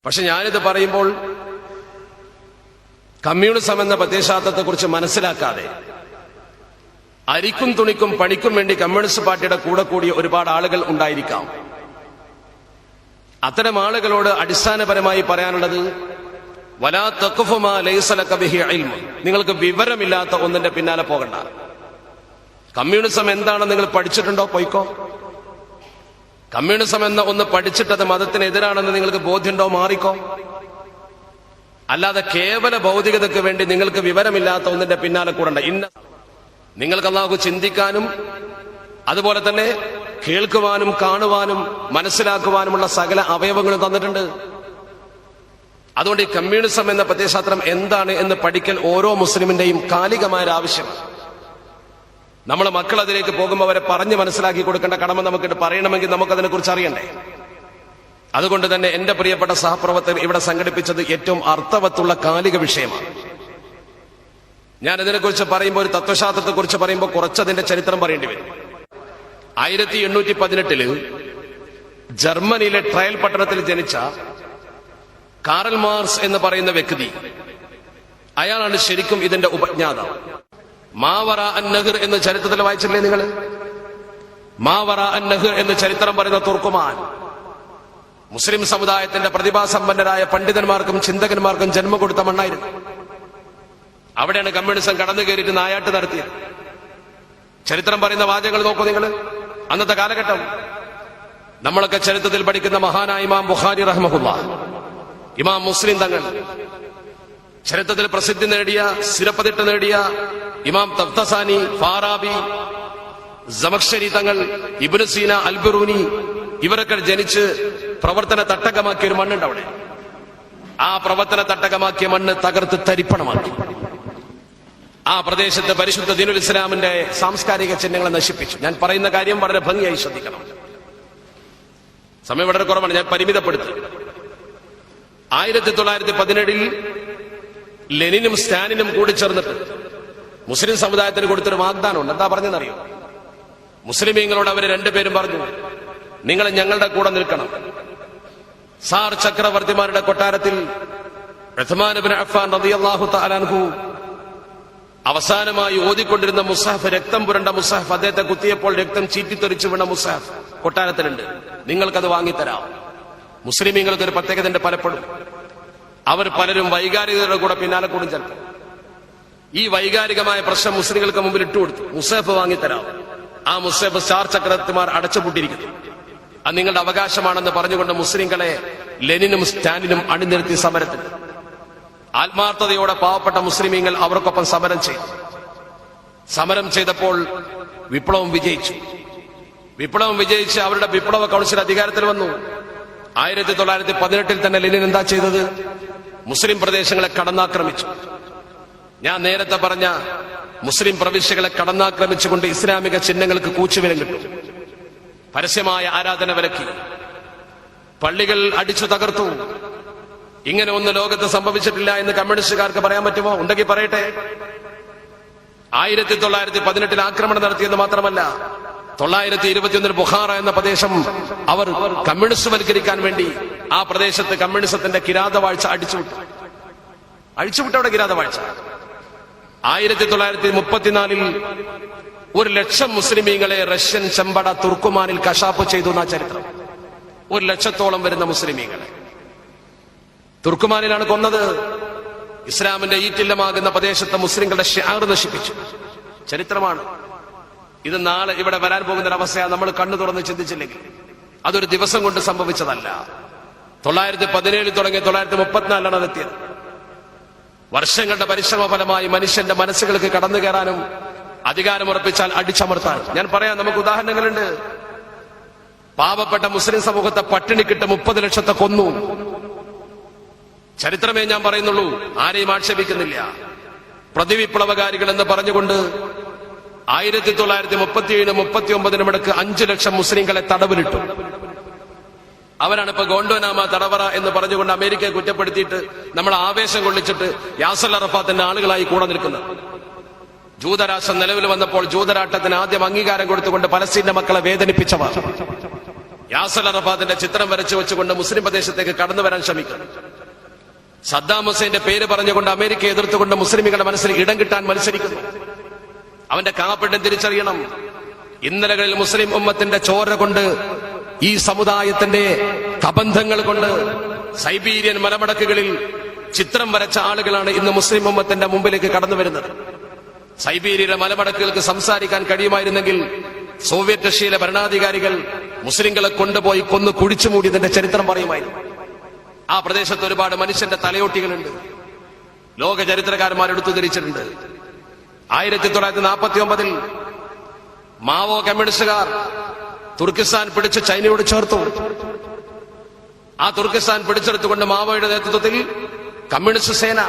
പക്ഷെ ഞാനിത് പറയുമ്പോൾ കമ്മ്യൂണിസം എന്ന പ്രത്യയശാസ്ത്രത്തെക്കുറിച്ച് മനസ്സിലാക്കാതെ അരിക്കും തുണിക്കും പണിക്കും വേണ്ടി കമ്മ്യൂണിസ്റ്റ് പാർട്ടിയുടെ കൂടെ കൂടിയ ഒരുപാട് ആളുകൾ ഉണ്ടായിരിക്കാം. അത്തരം ആളുകളോട് അടിസ്ഥാനപരമായി പറയാനുള്ളത്, വലാ തഖ്ഫു മാ ലൈസ ലക ബിഹി ഇൽമ്. നിങ്ങൾക്ക് വിവരമില്ലാത്ത ഒന്നിന്റെ പിന്നാലെ പോകണ്ട. കമ്മ്യൂണിസം എന്താണെന്ന് നിങ്ങൾ പഠിച്ചിട്ടുണ്ടോ? പോയിക്കോ. കമ്മ്യൂണിസം എന്ന ഒന്ന് പഠിച്ചിട്ടത് മതത്തിനെതിരാണെന്ന് നിങ്ങൾക്ക് ബോധ്യമുണ്ടോ? മാറിക്കോ. അല്ലാതെ കേവല ഭൗതികതയ്ക്ക് വേണ്ടി നിങ്ങൾക്ക് വിവരമില്ലാത്ത ഒന്നിന്റെ പിന്നാലെ കൂടണ്ട. നിങ്ങൾക്ക് അല്ലാഹു ചിന്തിക്കാനും അതുപോലെ തന്നെ കേൾക്കുവാനും കാണുവാനും മനസ്സിലാക്കുവാനുമുള്ള സകല അവയവങ്ങളും തന്നിട്ടുണ്ട്. അതുകൊണ്ട് ഈ കമ്മ്യൂണിസം എന്ന പ്രത്യയശാസ്ത്രം എന്താണ് എന്ന് പഠിക്കൽ ഓരോ മുസ്ലിമിന്റെയും കാലികമായ ആവശ്യമാണ്. നമ്മളെ മക്കൾ അതിലേക്ക് പോകുമ്പോൾ അവരെ പറഞ്ഞ് മനസ്സിലാക്കി കൊടുക്കേണ്ട കടമ നമുക്കിട്ട് പറയണമെങ്കിൽ നമുക്കതിനെക്കുറിച്ച് അറിയണ്ടേ. അതുകൊണ്ട് തന്നെ എന്റെ പ്രിയപ്പെട്ട സഹപ്രവർത്തകർ ഇവിടെ സംഘടിപ്പിച്ചത് ഏറ്റവും അർത്ഥവത്തുള്ള കാലിക വിഷയമാണ്. ഞാൻ ഇതിനെക്കുറിച്ച് പറയുമ്പോൾ, ഒരു തത്വശാസ്ത്രത്തെക്കുറിച്ച് പറയുമ്പോൾ കുറച്ചതിന്റെ ചരിത്രം പറയേണ്ടി വരും. 1818 ജർമ്മനിയിലെ ട്രയൽ പട്ടണത്തിൽ ജനിച്ച കാറൽ മാർക്സ് എന്ന് പറയുന്ന വ്യക്തി, അയാളാണ് ശരിക്കും ഇതിന്റെ ഉപജ്ഞാതാവ്. മാവറ അൻ-നഹർ എന്ന് ചരിത്രത്തിൽ വായിച്ചില്ലേ നിങ്ങൾ? മാവറ അൻ-നഹർ എന്ന് ചരിത്രം പറയുന്ന തുർക്കുമാൻ മുസ്ലിം സമുദായത്തിന്റെ പ്രതിഭാസമ്പന്നരായ പണ്ഡിതന്മാർക്കും ചിന്തകന്മാർക്കും ജന്മം കൊടുത്ത മണ്ണായിരുന്നു. അവിടെയാണ് കമ്മ്യൂണിസം കടന്നു കയറിയിട്ട് നായാട്ട് നടത്തിയത്. ചരിത്രം പറയുന്ന വാചകങ്ങൾ നോക്കൂ നിങ്ങൾ. അന്നത്തെ കാലഘട്ടം നമ്മളൊക്കെ ചരിത്രത്തിൽ പഠിക്കുന്ന മഹാനായ ഇമാം ബുഖാരി റഹ്മഹുല്ലാഹ്, ഇമാം മുസ്ലിം തങ്ങൾ, ചരിത്രത്തിൽ പ്രസിദ്ധി നേടിയ, സിരപ്പതിട്ട് നേടിയ ഇമാം തഫ്തസാനി, ഫാറാബി, സമഖ്ശരി തങ്ങൾ, ഇബ്നു സീന, അൽബിറൂനി, ഇവരൊക്കെ ജനിച്ച് പ്രവർത്തന തട്ടകമാക്കിയ ഒരു മണ്ണുണ്ട് അവിടെ. ആ പ്രവർത്തന തട്ടകമാക്കിയ മണ്ണ് തകർത്ത് തരിപ്പണമാക്കി. ആ പ്രദേശത്ത് പരിശുദ്ധ ദീനുൽ ഇസ്ലാമിന്റെ സാംസ്കാരിക ചിഹ്നങ്ങളെ നശിപ്പിച്ചു. ഞാൻ പറയുന്ന കാര്യം വളരെ ഭംഗിയായി ശ്രദ്ധിക്കണം. സമയം വളരെ കുറവാണ്, ഞാൻ പരിമിതപ്പെടുത്തി. 1917 ലെനിനും സ്റ്റാലിനും കൂടി ചേർന്നിട്ട് മുസ്ലിം സമുദായത്തിന് കൊടുത്തൊരു വാഗ്ദാനമുണ്ട്. എന്താ പറഞ്ഞെന്നറിയോ? മുസ്ലിമീങ്ങളോട് അവര് രണ്ടുപേരും പറഞ്ഞു, നിങ്ങൾ ഞങ്ങളുടെ കൂടെ നിൽക്കണം. സാർ ചക്രവർത്തിമാരുടെ കൊട്ടാരത്തിൽ ഉസ്മാൻ ഇബ്നു അഫ്ഫാൻ റളിയല്ലാഹു തആല അൻഹു അവസാനമായി ഓതിക്കൊണ്ടിരുന്ന മുസ്ഹഫ്, രക്തം പുരണ്ട മുസ്ഹഫ്, അദ്ദേഹത്തെ കുത്തിയപ്പോൾ രക്തം ചീറ്റിത്തെറിച്ചു വീണ മുസ്ഹഫ് കൊട്ടാരത്തിലുണ്ട്. നിങ്ങൾക്കത് വാങ്ങിത്തരാം. മുസ്ലിമീങ്ങൾക്ക് ഒരു പ്രത്യേകതയുണ്ട്. പലപ്പോഴും അവർ പലരും വൈകാരികതയുടെ കൂടെ പിന്നാലെ കൂടും. ചിലപ്പോൾ ഈ വൈകാരികമായ പ്രശ്നം മുസ്ലിങ്ങൾക്ക് മുമ്പിൽ ഇട്ടുകൊടുത്തു. മുസ്ഹഫ് വാങ്ങിത്തരാം. ആ മുസ്ഹഫ് സ്റ്റാർ ചക്രവർത്തിമാർ അടച്ചുപൂട്ടിയിരിക്കുന്നു. അത് നിങ്ങളുടെ അവകാശമാണെന്ന് പറഞ്ഞുകൊണ്ട് മുസ്ലിങ്ങളെ ലെനിനും സ്റ്റാലിനും അണിനിരത്തി സമരത്തിൽ ആത്മാർത്ഥതയോടെ പാവപ്പെട്ട മുസ്ലിമീങ്ങൾ അവർക്കൊപ്പം സമരം ചെയ്തു. സമരം ചെയ്തപ്പോൾ വിപ്ലവം വിജയിച്ചു. വിപ്ലവം വിജയിച്ച് അവരുടെ വിപ്ലവ കൗൺസിൽ അധികാരത്തിൽ വന്നു. 1918 തന്നെ ലെനിൻ എന്താ ചെയ്തത്? മുസ്ലിം പ്രദേശങ്ങളെ കടന്നാക്രമിച്ചു. ഞാൻ നേരത്തെ പറഞ്ഞ മുസ്ലിം പ്രവിശ്യകളെ കടന്നാക്രമിച്ചുകൊണ്ട് ഇസ്ലാമിക ചിഹ്നങ്ങൾക്ക് കൂച്ചുവിലം കിട്ടും. പരസ്യമായ ആരാധന വിലക്കി, പള്ളികൾ അടിച്ചു തകർത്തു. ഇങ്ങനെ ഒന്ന് ലോകത്ത് സംഭവിച്ചിട്ടില്ല എന്ന് കമ്മ്യൂണിസ്റ്റുകാർക്ക് പറയാൻ പറ്റുമോ? ഉണ്ടെങ്കിൽ പറയട്ടെ. 1918 ആക്രമണം നടത്തിയെന്ന് മാത്രമല്ല, 921 ബുഖാറ എന്ന പ്രദേശം അവർ കമ്മ്യൂണിസ്റ്റ് വൽക്കരിക്കാൻ വേണ്ടി ആ പ്രദേശത്ത് കമ്മ്യൂണിസത്തിന്റെ കിരാതവാഴ്ച അടിച്ചുവിട്ടു. അവിടെ കിരാതവാഴ്ച. 1934 100,000 മുസ്ലിമീങ്ങളെ റഷ്യൻ ചെമ്പട തുർക്കുമാനിൽ കശാപ്പ് ചെയ്തു എന്ന ചരിത്രം. 100,000-ഓളം വരുന്ന മുസ്ലിമീങ്ങളെ തുർക്കുമാനിലാണ് കൊന്നത്. ഇസ്ലാമിന്റെ ഈറ്റില്ലമാകുന്ന പ്രദേശത്തെ മുസ്ലിങ്ങളുടെ ഷിആർ നശിപ്പിച്ചു. ചരിത്രമാണ് ഇത്. നാളെ ഇവിടെ വരാൻ പോകുന്നൊരവസ്ഥയാണ് നമ്മൾ കണ്ണു തുറന്ന് ചിന്തിച്ചില്ലെങ്കിൽ. അതൊരു ദിവസം കൊണ്ട് സംഭവിച്ചതല്ല. 917 തുടങ്ങി 934 അതെത്തിയത്. വർഷങ്ങളുടെ പരിശ്രമ ഫലമായി മനുഷ്യന്റെ മനസ്സുകൾക്ക് കടന്നു കയറാനും അധികാരമുറപ്പിച്ചാൽ അടിച്ചമർത്താനും. ഞാൻ പറയാം, നമുക്ക് ഉദാഹരണങ്ങളുണ്ട്. പാവപ്പെട്ട മുസ്ലിം സമൂഹത്തെ പട്ടിണിക്കിട്ട് 30 ലക്ഷത്തെ കൊന്നു. ചരിത്രമേ ഞാൻ പറയുന്നുള്ളൂ, ആരെയും ആക്ഷേപിക്കുന്നില്ല. പ്രതിവിപ്ലവകാരികൾ എന്ന് പറഞ്ഞുകൊണ്ട് 1937-39 ഇടയ്ക്ക് 5 ലക്ഷം മുസ്ലിങ്ങളെ തടവിലിട്ടു. അവരാണ് ഇപ്പൊ ഗോണ്ടോനാമ തടവറ എന്ന് പറഞ്ഞുകൊണ്ട് അമേരിക്കയെ കുറ്റപ്പെടുത്തിയിട്ട് നമ്മൾ ആവേശം കൊള്ളിച്ചിട്ട് യാസർ അറഫാത്തിന്റെ ആളുകളായി കൂടെ നിൽക്കുന്നത്. ജൂതരാഷ്ട്രം നിലവിൽ വന്നപ്പോൾ ജൂതരാഷ്ട്രത്തിന് ആദ്യം അംഗീകാരം കൊടുത്തുകൊണ്ട് പലസ്തീന്റെ മക്കളെ വേദനിപ്പിച്ചവർ യാസർ അറഫാത്തിന്റെ ചിത്രം വരച്ചു വെച്ചുകൊണ്ട് മുസ്ലിം പ്രദേശത്തേക്ക് കടന്നു വരാൻ ശ്രമിക്കുന്നു. സദ്ദാം ഹുസൈന്റെ പേര് പറഞ്ഞുകൊണ്ട് അമേരിക്കയെ എതിർത്തുകൊണ്ട് മുസ്ലിമുകളുടെ മനസ്സിൽ ഇടം കിട്ടാൻ മത്സരിക്കുന്നു. അവന്റെ കാപ്പട്യം തിരിച്ചറിയണം. ഇന്നലകളിൽ മുസ്ലിം ഉമ്മത്തിന്റെ ചോര കൊണ്ട്, ഈ സമുദായത്തിന്റെ കബന്ധങ്ങൾ കൊണ്ട് സൈബീരിയൻ മലമടക്കുകളിൽ ചിത്രം വരച്ച ആളുകളാണ് ഇന്ന് മുസ്ലിം ഉമ്മത്തിന്റെ മുമ്പിലേക്ക് കടന്നു വരുന്നത്. സൈബീരിയയിലെ മലമടക്കുകൾക്ക് സംസാരിക്കാൻ കഴിയുമായിരുന്നെങ്കിൽ സോവിയറ്റ് റഷ്യയിലെ ഭരണാധികാരികൾ മുസ്ലിങ്ങളെ കൊണ്ടുപോയി കൊന്നു കുഴിച്ചു മൂടിയതിന്റെ ചരിത്രം പറയുമായിരുന്നു. ആ പ്രദേശത്ത് ഒരുപാട് മനുഷ്യന്റെ തലയോട്ടികളുണ്ട്. ലോക ചരിത്രകാരന്മാരെടുത്തു ധരിച്ചിട്ടുണ്ട്. 1949 മാവോ കമ്മ്യൂണിസ്റ്റുകാർ തുർക്കിസ്ഥാൻ പിടിച്ച് ചൈനയോട് ചേർത്തു. ആ തുർക്കിസ്ഥാൻ പിടിച്ചെടുത്തുകൊണ്ട് മാവോയുടെ നേതൃത്വത്തിൽ കമ്മ്യൂണിസ്റ്റ് സേന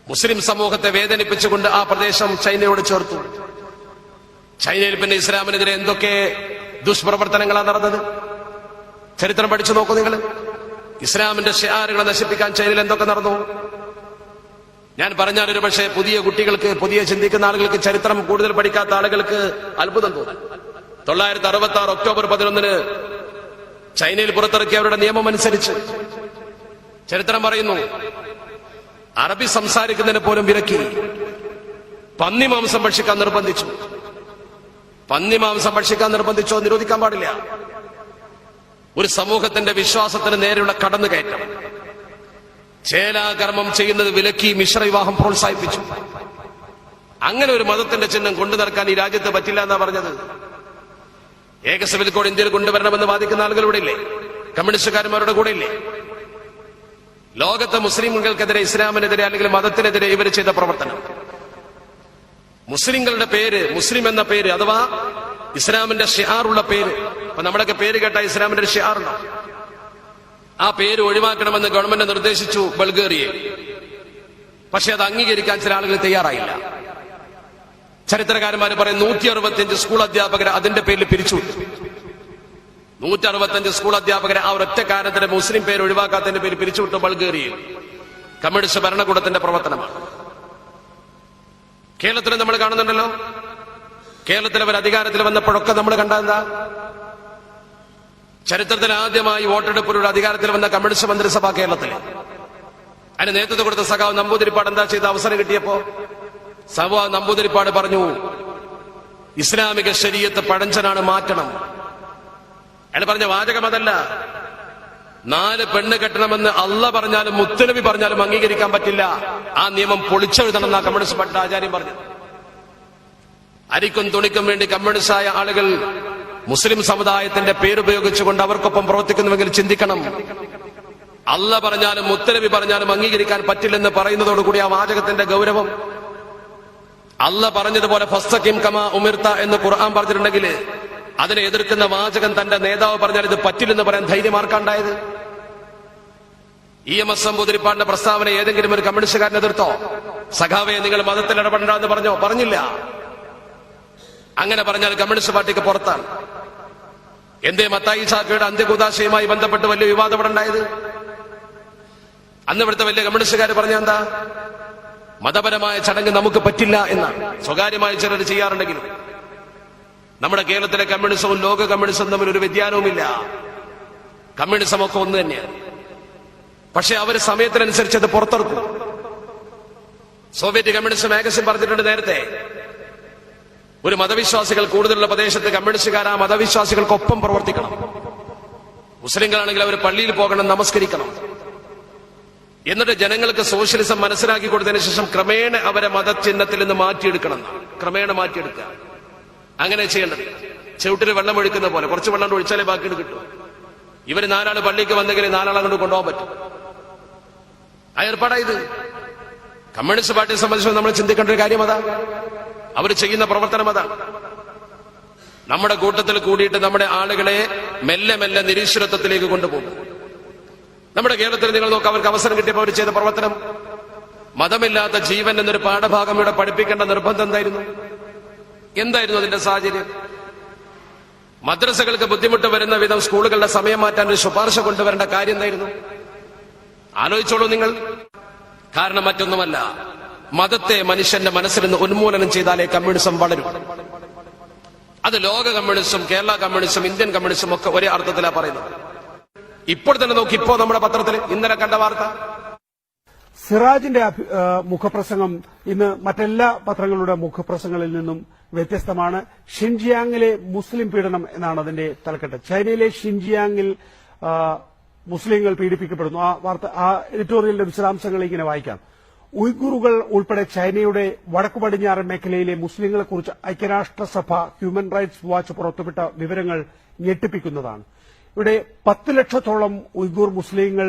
മുസ്ലിം സമൂഹത്തെ വേദനിപ്പിച്ചുകൊണ്ട് ആ പ്രദേശം ചൈനയോട് ചേർത്തു. ചൈനയിൽ പിന്നെ ഇസ്ലാമിനെതിരെ എന്തൊക്കെ ദുഷ്പ്രവർത്തനങ്ങളാണ് നടന്നത്? ചരിത്രം പഠിച്ചു നോക്കൂ നിങ്ങൾ. ഇസ്ലാമിന്റെ ഷിആറുകളെ നശിപ്പിക്കാൻ ചൈനയിൽ എന്തൊക്കെ നടന്നു? ഞാൻ പറഞ്ഞാൽ ഒരു പക്ഷേ പുതിയ കുട്ടികൾക്ക്, പുതിയ ചിന്തിക്കുന്ന ആളുകൾക്ക്, ചരിത്രം കൂടുതൽ പഠിക്കാത്ത ആളുകൾക്ക് അത്ഭുതം തോന്നും. 1966 ഒക്ടോബർ 11 ചൈനയിൽ പുറത്തിറക്കിയ അവരുടെ നിയമം അനുസരിച്ച് ചരിത്രം പറയുന്നു, അറബി സംസാരിക്കുന്നതിന് പോലും വിലക്കി. പന്നിമാംസം ഭക്ഷിക്കാൻ നിർബന്ധിച്ചു. പന്നിമാംസം ഭക്ഷിക്കാൻ നിർബന്ധിച്ചോ? നിരോധിക്കാൻ പാടില്ല. ഒരു സമൂഹത്തിന്റെ വിശ്വാസത്തിന് നേരെയുള്ള കടന്നുകയറ്റം. ചേലാകർമ്മം ചെയ്യുന്നത് വിലക്കി, മിശ്രവിവാഹം പ്രോത്സാഹിപ്പിച്ചു. അങ്ങനെ ഒരു മതത്തിന്റെ ചിഹ്നം കൊണ്ടു നടക്കാൻ ഈ രാജ്യത്ത് പറ്റില്ല എന്നാ പറഞ്ഞത്. ഏക സിവിൽ കോഡ് ഇന്ത്യയിൽ കൊണ്ടുവരണമെന്ന് വാദിക്കുന്ന ആളുകൾ ഇവിടെ ഇല്ലേ? കമ്മ്യൂണിസ്റ്റുകാരന്മാരുടെ കൂടെ ഇല്ലേ? ലോകത്തെ മുസ്ലിംകൾക്കെതിരെ, ഇസ്ലാമിനെതിരെ അല്ലെങ്കിൽ മതത്തിനെതിരെ ഇവർ ചെയ്ത പ്രവർത്തനം, മുസ്ലിങ്ങളുടെ പേര്, മുസ്ലിം എന്ന പേര് അഥവാ ഇസ്ലാമിന്റെ ഷിആറുള്ള പേര്, അപ്പൊ നമ്മുടെയൊക്കെ പേര് കേട്ട ഇസ്ലാമിന്റെ ഷിആറുണ്ടോ? ആ പേര് ഒഴിവാക്കണമെന്ന് ഗവൺമെന്റ് നിർദ്ദേശിച്ചു ബൾഗേറിയയിൽ. പക്ഷെ അത് അംഗീകരിക്കാൻ ചില ആളുകൾ തയ്യാറായില്ല. ചരിത്രകാരന്മാർ പറയും 165 സ്കൂൾ അധ്യാപകരെ അതിന്റെ പേരിൽ പിരിച്ചുവിട്ടു. 165 സ്കൂൾ അധ്യാപകരെ ആ ഒരൊറ്റ കാരണത്തിന് മുസ്ലിം പേര് ഒഴിവാക്കാത്തതിന്റെ പേര് പിരിച്ചുവിട്ടു ബൾഗേറിയയിൽ. കമ്മ്യൂണിസ്റ്റ് ഭരണകൂടത്തിന്റെ പ്രവർത്തനമാണ്. കേരളത്തിൽ നമ്മൾ കാണുന്നുണ്ടല്ലോ. കേരളത്തിൽ അവർ അധികാരത്തിൽ വന്നപ്പോഴൊക്കെ നമ്മൾ കണ്ട എന്താ? ചരിത്രത്തിൽ ആദ്യമായി വോട്ടെടുപ്പിലൂടെ അധികാരത്തിൽ വന്ന കമ്മ്യൂണിസ്റ്റ് മന്ത്രിസഭ കേരളത്തിൽ. അതിന് നേതൃത്വം കൊടുത്ത സഖാവ് നമ്പൂതിരിപ്പാട് എന്താ ചെയ്ത? അവസരം കിട്ടിയപ്പോ സഖാവ് നമ്പൂതിരിപ്പാട് പറഞ്ഞു, ഇസ്ലാമിക ശരീഅത്ത് പഴഞ്ചനാണ്, മാറ്റണം. അയാൾ പറഞ്ഞ വാചകം അതല്ല. 4 പെണ്ണ് കെട്ടണമെന്ന് അള്ള പറഞ്ഞാലും മുത്തനബി പറഞ്ഞാലും അംഗീകരിക്കാൻ പറ്റില്ല. ആ നിയമം പൊളിച്ചെഴുതണം എന്നാ കമ്മ്യൂണിസ്റ്റ് ഭട്ടാചാര്യം പറഞ്ഞു. അരിക്കും തുണിക്കും വേണ്ടി കമ്മ്യൂണിസ്റ്റായ ആളുകൾ മുസ്ലിം സമുദായത്തിന്റെ പേരുപയോഗിച്ചുകൊണ്ട് അവർക്കൊപ്പം പ്രവർത്തിക്കുന്നുവെങ്കിൽ ചിന്തിക്കണം. അള്ള പറഞ്ഞാലും മുത്തനബി പറഞ്ഞാലും അംഗീകരിക്കാൻ പറ്റില്ലെന്ന് പറയുന്നതോടുകൂടി ആ വാചകത്തിന്റെ ഗൗരവം, അള്ള പറഞ്ഞതുപോലെ ഫസ്തഖിം കമാ ഉമിർത എന്ന് ഖുർആൻ പറഞ്ഞിട്ടുണ്ടെങ്കിൽ അതിനെ എതിർക്കുന്ന വാചകം തന്റെ നേതാവ് പറഞ്ഞാൽ ഇത് പറ്റില്ലെന്ന് പറയാൻ ധൈര്യം ആർക്കാണ്ടായത്? EMS നമ്പൂതിരിപ്പാടിന്റെ പ്രസ്താവന ഏതെങ്കിലും ഒരു കമ്മ്യൂണിസ്റ്റുകാരനെ എതിർത്തോ? സഖാവെ നിങ്ങൾ മതത്തിൽ ഇടപെടണ്ട എന്ന് പറഞ്ഞോ? പറഞ്ഞില്ല. അങ്ങനെ പറഞ്ഞാൽ കമ്മ്യൂണിസ്റ്റ് പാർട്ടിക്ക് പുറത്താണ്. എന്തേ മത്തായി ചാക്കയുടെ അന്ത്യകൂദാശയുമായി ബന്ധപ്പെട്ട് വലിയ വിവാദം ഇവിടെ ഉണ്ടായത്? അന്ന് ഇവിടുത്തെ വലിയ കമ്മ്യൂണിസ്റ്റുകാർ പറഞ്ഞ എന്താ? മതപരമായ ചടങ്ങ് നമുക്ക് പറ്റില്ല എന്നാണ്. സ്വകാര്യമായി ചിലർ ചെയ്യാറുണ്ടെങ്കിലും നമ്മുടെ കേരളത്തിലെ കമ്മ്യൂണിസവും ലോക കമ്മ്യൂണിസവും തമ്മിൽ ഒരു വ്യതിയാനവുമില്ല. കമ്മ്യൂണിസമൊക്കെ ഒന്ന് തന്നെയാണ്. പക്ഷെ അവർ സമയത്തിനനുസരിച്ച് അത് പുറത്തിറക്കും. സോവിയറ്റ് കമ്മ്യൂണിസ്റ്റ് മാഗസിൻ പറഞ്ഞിട്ടുണ്ട് നേരത്തെ, ഒരു മതവിശ്വാസികൾ കൂടുതലുള്ള പ്രദേശത്ത് കമ്മ്യൂണിസ്റ്റുകാർ ആ മതവിശ്വാസികൾക്കൊപ്പം പ്രവർത്തിക്കണം. മുസ്ലിങ്ങളാണെങ്കിൽ അവർ പള്ളിയിൽ പോകണം, നമസ്കരിക്കണം. എന്നിട്ട് ജനങ്ങൾക്ക് സോഷ്യലിസം മനസ്സിലാക്കി കൊടുത്തതിന് ശേഷം ക്രമേണ അവരെ മതചിഹ്നത്തിൽ നിന്ന് മാറ്റിയെടുക്കണം. ക്രമേണ മാറ്റിയെടുക്കുക. അങ്ങനെ ചെയ്യേണ്ടത്. ചവിട്ടിൽ വെള്ളം ഒഴിക്കുന്ന പോലെ കുറച്ച് വെള്ളം ഒഴിച്ചാലേ ബാക്കിയിട്ട് കിട്ടും. ഇവർ 4 ആള് പള്ളിക്ക് വന്നെങ്കിൽ 4 ആളെ കൊണ്ട് കൊണ്ടുപോകാൻ പറ്റും. ആ ഏർപ്പാടായത്. കമ്മ്യൂണിസ്റ്റ് പാർട്ടിയെ സംബന്ധിച്ച് നമ്മൾ ചിന്തിക്കേണ്ട ഒരു കാര്യം അതാ. അവർ ചെയ്യുന്ന പ്രവർത്തനം അതാ. നമ്മുടെ കൂട്ടത്തിൽ കൂടിയിട്ട് നമ്മുടെ ആളുകളെ മെല്ലെ മെല്ലെ നിരീശ്വരത്വത്തിലേക്ക് കൊണ്ടുപോകും. നമ്മുടെ കേരളത്തിൽ നിങ്ങൾ നോക്കുക, അവർക്ക് അവസരം കിട്ടിയപ്പോൾ അവർ ചെയ്ത പ്രവർത്തനം, മതമില്ലാത്ത ജീവൻ എന്നൊരു പാഠഭാഗം ഇവിടെ പഠിപ്പിക്കേണ്ട നിർബന്ധം എന്തായിരുന്നു അതിന്റെ സാഹചര്യം? മദ്രസകൾക്ക് ബുദ്ധിമുട്ട് വരുന്ന വിധം സ്കൂളുകളുടെ സമയം മാറ്റാൻ ഒരു ശുപാർശ കൊണ്ടുവരേണ്ട കാര്യം എന്തായിരുന്നു? ആലോചിച്ചോളൂ നിങ്ങൾ. കാരണം മറ്റൊന്നുമല്ല, മതത്തെ മനുഷ്യന്റെ മനസ്സിൽ നിന്ന് ഉന്മൂലനം ചെയ്താലേ കമ്മ്യൂണിസം വളരും. അത് ലോക communism, Kerala communism, Indian communism ഒക്കെ ഒരേ അർത്ഥത്തിലാണ് പറയുന്നത്. ഇപ്പോൾ തന്നെ നോക്കി, ഇപ്പോ നമ്മുടെ പത്രത്തിൽ ഇന്നലെ കണ്ട വാർത്ത. സിറാജിന്റെ മുഖപ്രസംഗം ഇന്ന് മറ്റെല്ലാ പത്രങ്ങളുടെ മുഖപ്രസംഗങ്ങളിൽ നിന്നും വ്യത്യസ്തമാണ്. ഷിൻജിയാങ്ങിലെ മുസ്ലിം പീഡനം എന്നാണ് അതിന്റെ തലക്കെട്ട്. ചൈനയിലെ ഷിൻജിയാങ്ങിൽ മുസ്ലിങ്ങൾ പീഡിപ്പിക്കപ്പെടുന്നു. ആ വാർത്ത, ആ എഡിറ്റോറിയലിന്റെ വിശദാംശങ്ങൾ ഇങ്ങനെ വായിക്കാം. ഉയ്ഗുറുകൾ ഉൾപ്പെടെ ചൈനയുടെ വടക്കു പടിഞ്ഞാറൻ മേഖലയിലെ മുസ്ലിങ്ങളെക്കുറിച്ച് ഐക്യരാഷ്ട്രസഭ ഹ്യൂമൻ റൈറ്റ്സ് വാച്ച് പുറത്തുവിട്ട വിവരങ്ങൾ ഞെട്ടിപ്പിക്കുന്നതാണ്. ഇവിടെ 10 ലക്ഷത്തോളം ഉയ്ഗൂർ മുസ്ലിങ്ങൾ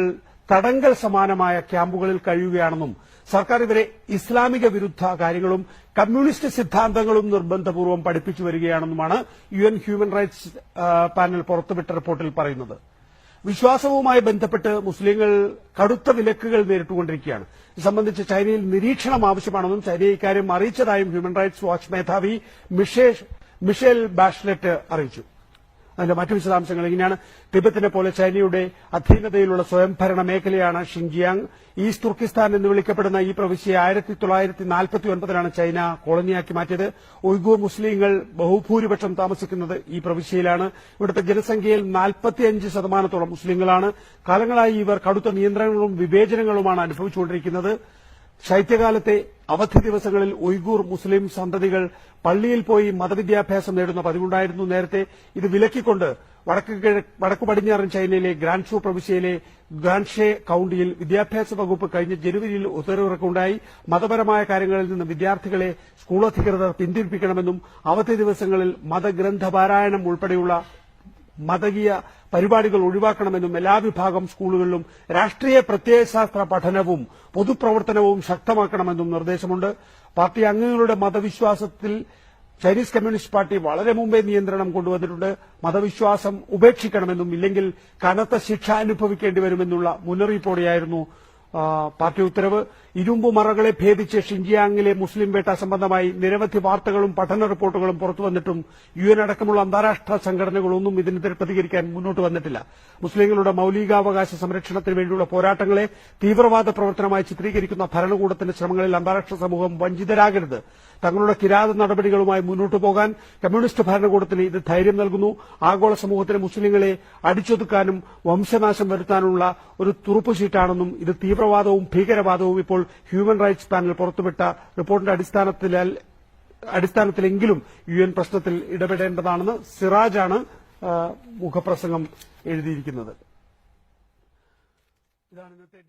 തടങ്കൽ സമാനമായ ക്യാമ്പുകളിൽ കഴിയുകയാണെന്നും സർക്കാർ ഇവരെ ഇസ്ലാമിക വിരുദ്ധ കാര്യങ്ങളും കമ്മ്യൂണിസ്റ്റ് സിദ്ധാന്തങ്ങളും നിർബന്ധപൂർവ്വം പഠിപ്പിച്ചു വരികയാണെന്നുമാണ് UN ഹ്യൂമൻ റൈറ്റ്സ് പാനൽ പുറത്തുവിട്ട റിപ്പോർട്ടിൽ പറയുന്നത്. വിശ്വാസവുമായി ബന്ധപ്പെട്ട് മുസ്ലിങ്ങൾ കടുത്ത വിലക്കുകൾ നേരിട്ടുകൊണ്ടിരിക്കുകയാണ്. ഇത് സംബന്ധിച്ച് ചൈനയിൽ നിരീക്ഷണം ആവശ്യമാണെന്നും ചൈനയെ ഇക്കാര്യം അറിയിച്ചതായും ഹ്യൂമൻ റൈറ്റ്സ് വാച്ച് മേധാവി മിഷേൽ ബാഷ്ലെറ്റ് അറിയിച്ചു. അതിന്റെ മറ്റു വിശദാംശങ്ങൾ ഇങ്ങനെയാണ്. ടിബറ്റിനെ പോലെ ചൈനയുടെ അധീനതയിലുള്ള സ്വയംഭരണ മേഖലയാണ് ഷിൻജിയാങ്. ഈസ്റ്റ് തുർക്കിസ്ഥാൻ എന്ന് വിളിക്കപ്പെടുന്ന ഈ പ്രവിശ്യയെ 1949 ചൈന കോളനിയാക്കി മാറ്റിയത്. ഉയ്ഗൂർ മുസ്ലിങ്ങൾ ബഹുഭൂരിപക്ഷം താമസിക്കുന്നത് ഈ പ്രവിശ്യയിലാണ്. ഇവിടുത്തെ ജനസംഖ്യയിൽ 45% മുസ്ലിങ്ങളാണ്. കാലങ്ങളായി ഇവർ കടുത്ത നിയന്ത്രണങ്ങളും വിവേചനങ്ങളുമാണ് അനുഭവിച്ചുകൊണ്ടിരിക്കുന്നത്. ശൈത്യകാലത്തെ അവധി ദിവസങ്ങളിൽ ഉയ്ഗൂർ മുസ്ലിം സന്തതികൾ പള്ളിയിൽ പോയി മതവിദ്യാഭ്യാസം നേടുന്ന പതിവുണ്ടായിരുന്നു. നേരത്തെ ഇത് വിലക്കിക്കൊണ്ട് വടക്കു പടിഞ്ഞാറൻ ചൈനയിലെ ഗ്രാൻഷു പ്രവിശ്യയിലെ ഗ്രാൻഷെ കൌണ്ടിയിൽ വിദ്യാഭ്യാസ വകുപ്പ് കഴിഞ്ഞ ജനുവരിയിൽ ഉത്തരവിറക്കുണ്ടായി. മതപരമായ കാര്യങ്ങളിൽ നിന്ന് വിദ്യാർത്ഥികളെ സ്കൂൾ അധികൃതർ പിന്തിരിപ്പിക്കണമെന്നും അവധി ദിവസങ്ങളിൽ മതഗ്രന്ഥപാരായണം ഉൾപ്പെടെയുള്ള മതകീയ പരിപാടികൾ ഒഴിവാക്കണമെന്നും എല്ലാ വിഭാഗം സ്കൂളുകളിലും രാഷ്ട്രീയ പ്രത്യയശാസ്ത്ര പഠനവും പൊതുപ്രവർത്തനവും ശക്തമാക്കണമെന്നും നിർദ്ദേശമുണ്ട്. പാർട്ടി അംഗങ്ങളുടെ മതവിശ്വാസത്തിൽ ചൈനീസ് കമ്മ്യൂണിസ്റ്റ് പാർട്ടി വളരെ മുമ്പേ നിയന്ത്രണം കൊണ്ടുവന്നിട്ടുണ്ട്. മതവിശ്വാസം ഉപേക്ഷിക്കണമെന്നും ഇല്ലെങ്കിൽ കനത്ത ശിക്ഷ അനുഭവിക്കേണ്ടി വരുമെന്നുള്ള മുന്നറിയിപ്പോടെയായിരുന്നു പാർട്ടി ഉത്തരവ്. ഇരുമ്പുമറകളെ ഭേദിച്ച് ഷിൻജിയാങ്ങിലെ മുസ്ലിം വേട്ട സംബന്ധമായി നിരവധി വാർത്തകളും പഠന റിപ്പോർട്ടുകളും പുറത്തുവന്നിട്ടും UN അടക്കമുള്ള അന്താരാഷ്ട്ര സംഘടനകളൊന്നും ഇതിനെതിരെ പ്രതികരിക്കാൻ മുന്നോട്ട് വന്നിട്ടില്ല. മുസ്ലിങ്ങളുടെ മൌലികാവകാശ സംരക്ഷണത്തിന് വേണ്ടിയുള്ള പോരാട്ടങ്ങളെ തീവ്രവാദ പ്രവർത്തനമായി ചിത്രീകരിക്കുന്ന ഭരണകൂടത്തിന്റെ ശ്രമങ്ങളിൽ അന്താരാഷ്ട്ര സമൂഹം വഞ്ചിതരാകരുത്. തങ്ങളുടെ കിരാത നടപടികളുമായി മുന്നോട്ടു പോകാൻ കമ്മ്യൂണിസ്റ്റ് ഭരണകൂടത്തിന് ഇത് ധൈര്യം നൽകുന്നു. ആഗോള സമൂഹത്തിന് മുസ്ലിങ്ങളെ അടിച്ചൊതുക്കാനും വംശനാശം വരുത്താനുള്ള ഒരു തുറുപ്പുചീട്ടാണെന്നും ഇത് തീവ്രവാദവും ഭീകരവാദവും ഇപ്പോൾ ഹ്യൂമൻ റൈറ്റ്സ് പാനൽ പുറത്തുവിട്ട റിപ്പോർട്ടിന്റെ അടിസ്ഥാനത്തിലെങ്കിലും UN പ്രശ്നത്തിൽ ഇടപെടേണ്ടതാണെന്ന് സിറാജാണ് മുഖപ്രസംഗം എഴുതിയിരിക്കുന്നത്. ഇതാണ് ഇന്നത്തെ